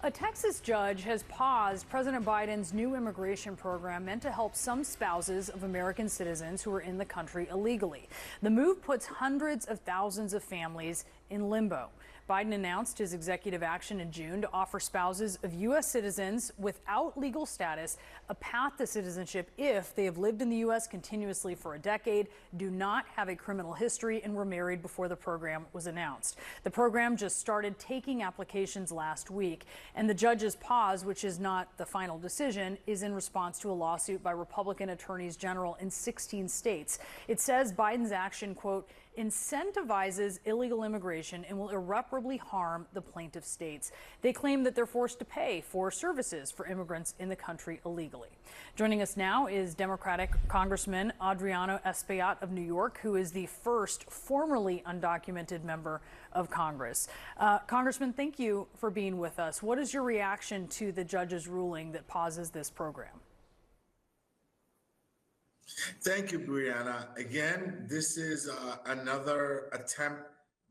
A Texas judge has paused President Biden's new immigration program meant to help some spouses of American citizens who are in the country illegally. The move puts hundreds of thousands of families in limbo. Biden announced his executive action in June to offer spouses of U.S. citizens without legal status a path to citizenship if they have lived in the U.S. continuously for a decade, do not have a criminal history, and were married before the program was announced. The program just started taking applications last week, and the judge's pause, which is not the final decision, is in response to a lawsuit by Republican attorneys general in 16 states. It says Biden's action, quote, incentivizes illegal immigration and will irreparably harm the plaintiff states. They claim that they're forced to pay for services for immigrants in the country illegally. Joining us now is Democratic Congressman Adriano Espaillat of New York, who is the first formerly undocumented member of Congress. Congressman, thank you for being with us. What is your reaction to the judge's ruling that pauses this program? Thank you, Brianna. Again, this is another attempt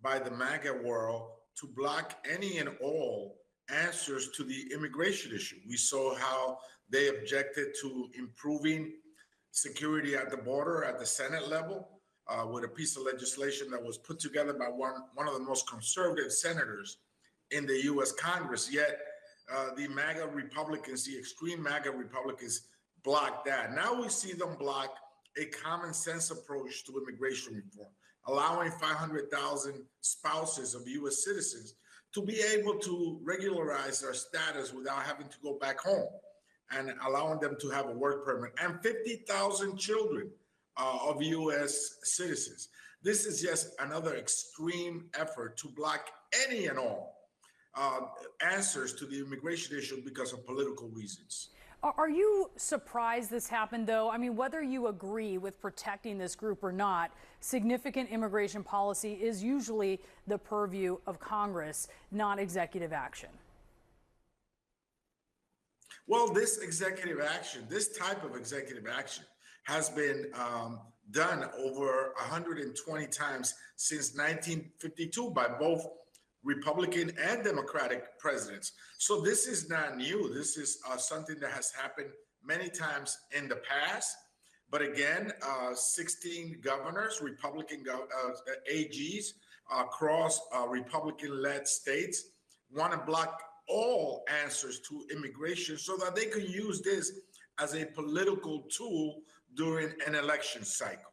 by the MAGA world to block any and all answers to the immigration issue. We saw how they objected to improving security at the border at the Senate level with a piece of legislation that was put together by one of the most conservative senators in the U.S. Congress. Yet the MAGA Republicans, the extreme MAGA Republicans, block that. Now we see them block a common sense approach to immigration reform, allowing 500,000 spouses of U.S. citizens to be able to regularize their status without having to go back home, and allowing them to have a work permit, and 50,000 children of U.S. citizens. This is just another extreme effort to block any and all answers to the immigration issue because of political reasons. Are you surprised this happened, though? I mean, whether you agree with protecting this group or not, significant immigration policy is usually the purview of Congress, not executive action. Well, this type of executive action has been done over 120 times since 1952 by both Republican and Democratic presidents. So this is not new. This is something that has happened many times in the past. But again, 16 governors, Republican AGs across Republican-led states want to block all answers to immigration so that they can use this as a political tool during an election cycle.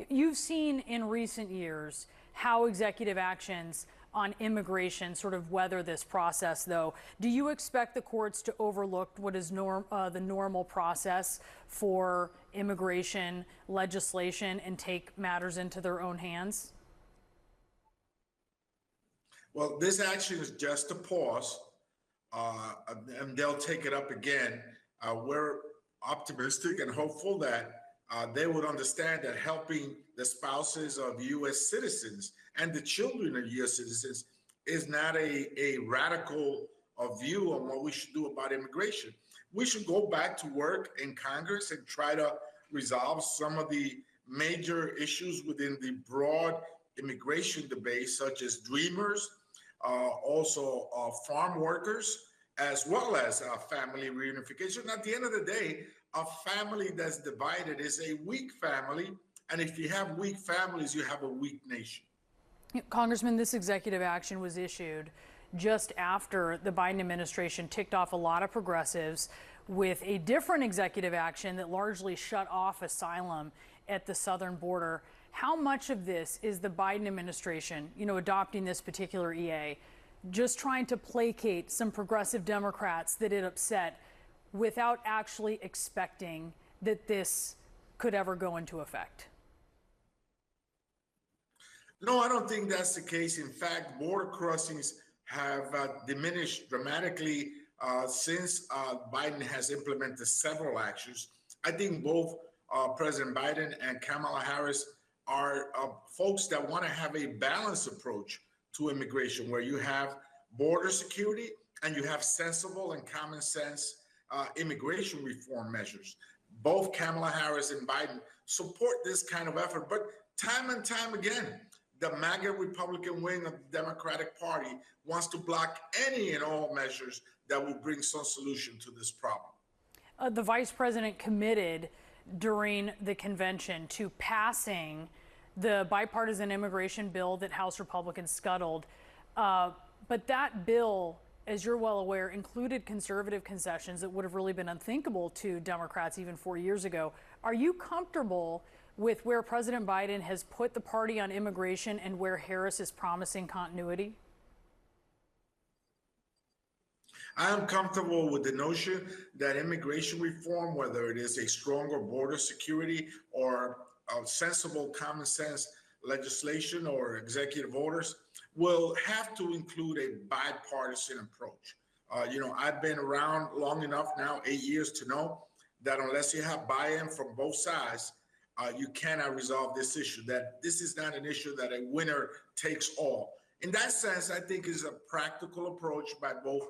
You've seen in recent years how executive actions on immigration sort of weather this process, though. Do you expect the courts to overlook what is the normal process for immigration legislation and take matters into their own hands? Well, this action is just a pause, and they'll take it up again. We're optimistic and hopeful that they would understand that helping the spouses of U.S. citizens and the children of U.S. citizens is not a radical view on what we should do about immigration. We should go back to work in Congress and try to resolve some of the major issues within the broad immigration debate, such as dreamers, also farm workers, as well as family reunification. At the end of the day, a family that's divided is a weak family. And if you have weak families, you have a weak nation. Congressman, this executive action was issued just after the Biden administration ticked off a lot of progressives with a different executive action that largely shut off asylum at the southern border. How much of this is the Biden administration, adopting this particular EA, just trying to placate some progressive Democrats that it upset without actually expecting that this could ever go into effect? No, I don't think that's the case. In fact, border crossings have diminished dramatically since Biden has implemented several actions. I think both President Biden and Kamala Harris are folks that want to have a balanced approach to immigration, where you have border security and you have sensible and common sense immigration reform measures. Both Kamala Harris and Biden support this kind of effort, but time and time again, the MAGA Republican wing of the Democratic Party wants to block any and all measures that will bring some solution to this problem. The vice president committed during the convention to passing the bipartisan immigration bill that House Republicans scuttled. But that bill, as you're well aware, included conservative concessions that would have really been unthinkable to Democrats even 4 years ago. Are you comfortable with where President Biden has put the party on immigration and where Harris is promising continuity? I am comfortable with the notion that immigration reform, whether it is a stronger border security or a sensible common sense legislation or executive orders, will have to include a bipartisan approach. I've been around long enough now, 8 years, to know that unless you have buy-in from both sides, you cannot resolve this issue, that this is not an issue that a winner takes all. In that sense, I think is a practical approach by both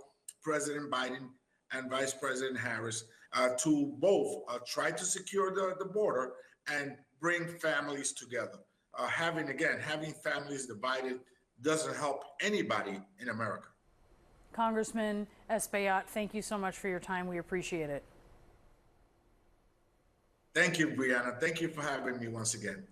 President Biden and Vice President Harris to both try to secure the border and bring families together. Having families divided doesn't help anybody in America. Congressman Espaillat, thank you so much for your time. We appreciate it. Thank you, Brianna. Thank you for having me once again.